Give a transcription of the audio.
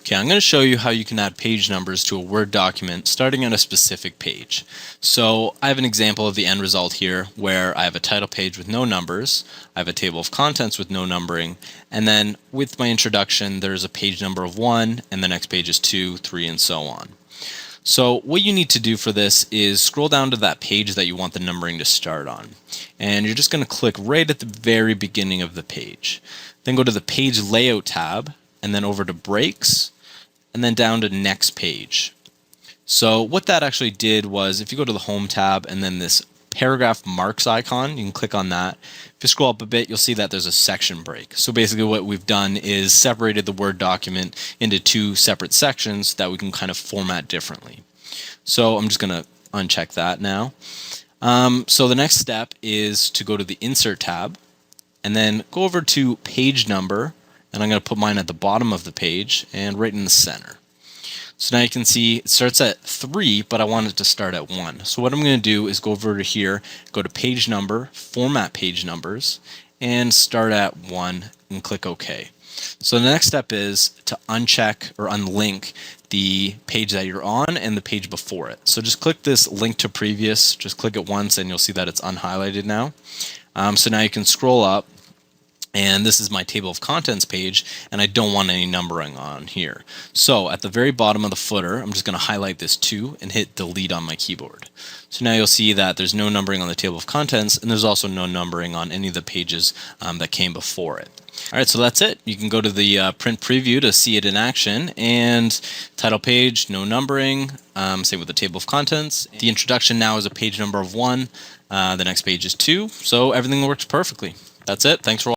Okay, I'm going to show you how you can add page numbers to a Word document starting at a specific page. So I have an example of the end result here where I have a title page with no numbers, I have a table of contents with no numbering, and then with my introduction there's a page number of 1 and the next page is 2, 3, and so on. So what you need to do for this is scroll down to that page that you want the numbering to start on. And you're just going to click right at the very beginning of the page. Then go to the Page Layout tab and then over to Breaks and then down to Next Page. So what that actually did was if you go to the Home tab and then this paragraph marks icon, you can click on that. If you scroll up a bit, you'll see that there's a section break. So basically what we've done is separated the Word document into 2 separate sections that we can kind of format differently. So I'm just going to uncheck that now. So the next step is to go to the Insert tab and then go over to Page Number, and I'm going to put mine at the bottom of the page and right in the center. So now you can see it starts at 3, but I want it to start at 1. So what I'm going to do is go over to here, go to Page Number, Format Page Numbers, and start at 1 and click OK. So the next step is to uncheck or unlink the page that you're on and the page before it. So just click this link to previous, just click it once and you'll see that it's unhighlighted now. So now you can scroll up. And this is my table of contents page, and I don't want any numbering on here. So at the very bottom of the footer, I'm just going to highlight this 2 and hit delete on my keyboard. So now you'll see that there's no numbering on the table of contents, and there's also no numbering on any of the pages that came before it. All right, so that's it. You can go to the print preview to see it in action, and title page, no numbering, same with the table of contents. The introduction now is a page number of 1, the next page is 2, so everything works perfectly. That's it. Thanks for watching.